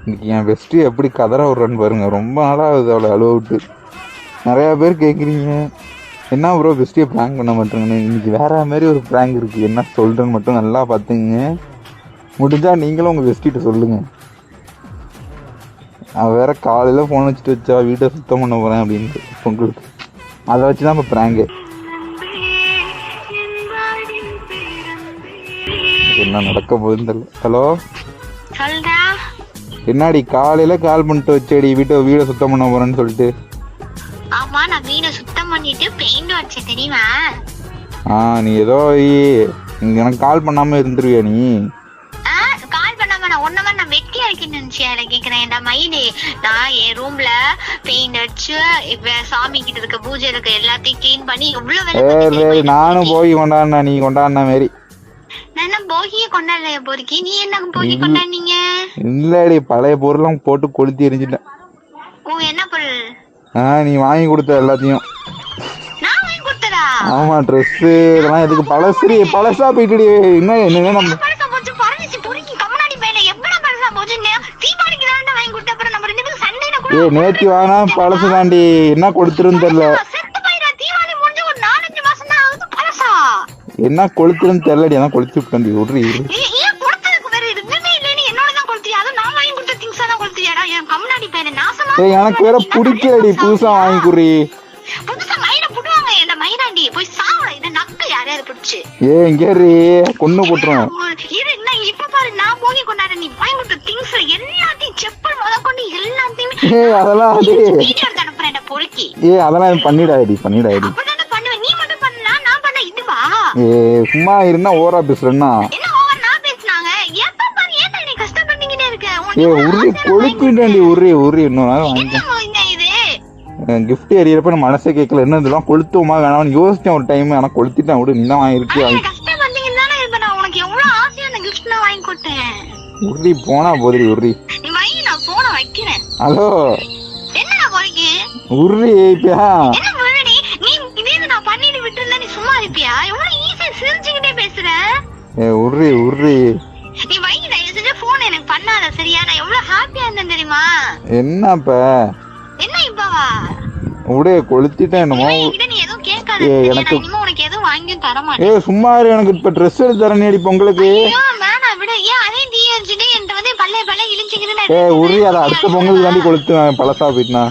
இன்னைக்கு என் பெஸ்ட்டு எப்படி கதற விட்றேன்னு பாருங்க. ரொம்ப நாளாக ஆகுது அவளை அழுவ விட்டு. நிறையா பேர் கேட்குறீங்க என்ன ப்ரோ பெஸ்ட்டியை ப்ராங்க் பண்ண மாட்டேங்கன்னு. இன்றைக்கி வேறு மாதிரி ஒரு ப்ராங்க் இருக்குது, என்ன சொல்கிறேன்னு மட்டும் நல்லா பார்த்துங்க. முடிஞ்சால் நீங்களும் உங்கள் பெஸ்ட்டிகிட்ட சொல்லுங்கள். அவள் வேறு காலையில் ஃபோன் வச்சுட்டு வச்சா வீட்டை சுத்தம் பண்ண போகிறேன் அப்படின்ட்டு பொங்கலுக்கு. அதை வச்சு தான் இப்போ ப்ராங்கு. என்ன நடக்க போகுதுன்னு தெரியல. ஹலோ என்னாடி காலையில கால் பண்ணிட்டு வச்சேடி வீடை சுத்தம் பண்ண போறேன்னு சொல்லிட்டு. ஆமா, நான் வீடை சுத்தம் பண்ணிட்டு பெயிண்ட் வச்சேன் தெரியுமா? நீ ஏதோ எனக்கு கால் பண்ணாம இருந்துருவியா நீ? கால் பண்ணாம நான் ஒன்னமா நான் வெட்டியா இருக்கேன்னு நினைச்சேன். கேக்குறேன் மயிலே, நான் என் ரூம்ல பெயிண்ட் அடிச்சு இப்ப சாமி கிட்ட இருக்க பூஜை இருக்க எல்லாத்தையும் கிளீன் பண்ணி எவ்வளவு நானும் போய் கொண்டாடின நீ கொண்டாடின மாரி. நான் போகியே கொண்டாடலையா பொறுக்கி? நீ என்ன போகி கொண்டாடுனீங்க? இல்லடி, பழைய பொருளும் போட்டு கொளுத்தி எரிஞ்சிட்டேன். என்ன பொருள்? நீ வாங்கி கொடுத்த எல்லாத்தையும். நான் வாங்கி கொடுத்ததா? ஆமா, ட்ரெஸ் இதெல்லாம் எதுக்கு பழசா போயிட்டு என்ன என்ன நம்ம பழசா போச்சு பரணிச்சு பொறுக்கி கமனாடி பையல எப்படா பழசா போச்சு? தீபாவளிக்கு தான் வாங்கி கொடுத்த, அப்புறம் நம்ம ரெண்டு பேரும் சண்டையில கூட நேத்தி வாங்கினா பழசு தாண்டி, என்ன கொடுத்துருன்னு தெரியல. தீபாவளி முடிஞ்சு ஒரு 4-5 மாசம் தான் ஆகுது. பழசா என்ன கொளுத்துருன்னு தெரியலடி, அதான் கொளுத்தி விட்டேன். உருறி எனக்கு வேற பிடிக்கலடி, புதுசா வாங்கி குறி. இங்க கொண்டு போட்டுருவேன். அதெல்லாம் பண்ணிடாடி. சும்மா இருந்தா ஓரா பேசுறேன்னா உருளி கொழுப்பின்றாண்டி. உருளி இன்னொரு நாள் வாங்கிட்டேன். கிஃப்ட் எறியறப்ப நம்ம மனசே கேட்கல, என்ன இதெல்லாம் கொளுத்துவோமா வேணாம்னு யோசிச்சேன் ஒரு டைம். ஆனா கொளுத்திட்டேன். விடு, நீ தான் வாங்கிருக்கியா? உருளி போனா போதுடி. உருளி ஹலோ உருளி இப்பயா உருளி உருளி என்னப்ப உடைய கொளுத்திட்டேன் என்னமோ. எனக்கு சும்மா எனக்கு இப்ப ட்ரெஸ் எடுத்து தரேன் பொங்கலுக்கு. உருளி அதை அடுத்த பொங்கலுக்கு தாண்டி கொளுத்து பழசா போயிட்டுனா.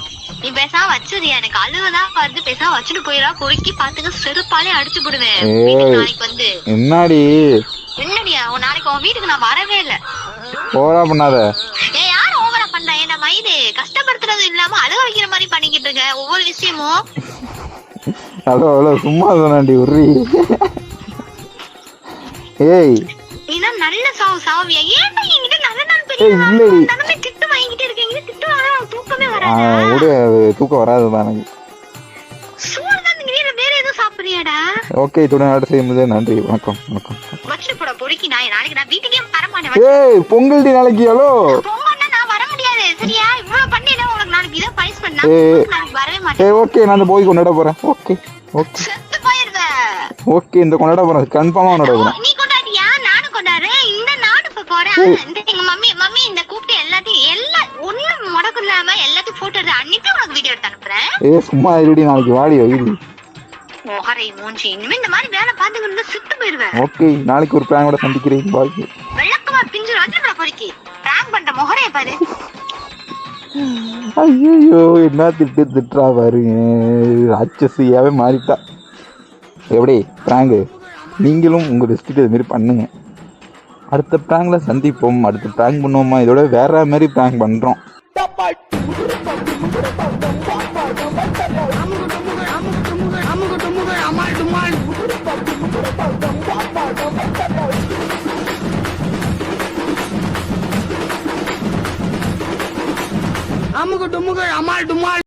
என்னாடி வீட்டுக்கு நான் வரவே இல்ல. ஓவரா பண்ணாத. யார் ஓவரா பண்ணா? என்ன மயிலே கஷ்டப்படுத்துறது இல்லாம அழுக வைக்கிற மாதிரி பண்ணிக்கிட்டு இருக்க ஒவ்வொரு விஷயமும். ஹலோ சும்மா தானாண்டி உருளி. ஏய் நீதான் நல்ல சாவியா? ஏன்டா என்கிட்ட நல்ல நாள் பெரிய நானே திட்டு வாங்கிட்டே இருக்கேன். என்கிட்ட திட்டு வர தூக்கமே வராது. தூக்கம் வராது எனக்கு. சூடு தான் நீங்க வேற ஏதோ சாப்பிடுறியாடா? ஓகே, இத்துடன் ஆர்டர் செய்யும்போது நன்றி. வணக்கம். வச்சு போட பொறுக்கி. நாளைக்கு நான் வீட்டுக்கே வர மாட்டேன். ஏய் பொங்கல் டி நாளைக்கு. ஹலோ பொங்கல்னா நான் வர முடியாது சரியா? இவ்ளோ பண்ணினா உனக்கு நாளைக்கு இத பைஸ் பண்ணா நாளைக்கு வரவே மாட்டேன். ஓகே, நான் போய் கொண்டாட போறேன். ஓகே செத்து போயிடுவே. ஓகே, இந்த கொண்டாட போறேன். கன்ஃபார்மா கொண்டாட போறேன். நீ கொண்டாடியா? நானும் கொண்டாடுறேன். இந்த நாடு போறேன். இந்த எங்க மம்மி இந்த கூப்பிட்டு எல்லாத்தையும் ஒண்ணு முடக்கு இல்லாம எல்லாத்தையும் போட்டோ எடுத்து அன்னைக்கு உனக்கு வீடியோ எடுத்து அனுப்புறேன். சும்மா இருடி, நாளைக்கு வாடி வைடி. மொகரை மூஞ்சி, இனிமே இந்த மாதிரி வேலை பார்த்துக்கிட்டு செத்து போயிடுவேன். ஓகே, நாளைக்கு ஒரு பிராங்கோட சந்திக்கிறேன். பாய். வெள்ளக்கமா பிஞ்சு ராஜா பொறுக்கி பிராங்க் பண்ற மொகரைய பாரு. ஐயோ என்ன திட்டுறா பாருங்க. ராட்சசியாவே மாறிட்டா. எப்படி பிராங்கு? நீங்களும் உங்க பெஸ்ட்டுக்கு இது மாதிரி பண்ணுங்க. அடுத்த பிராங்க்ல சந்திப்போம். அடுத்த பிராங்க் பண்ணுவோமா? இதோட வேற மாதிரி பிராங்க் பண்றோம். அமுகு டுமுகு அமால் டுமால்.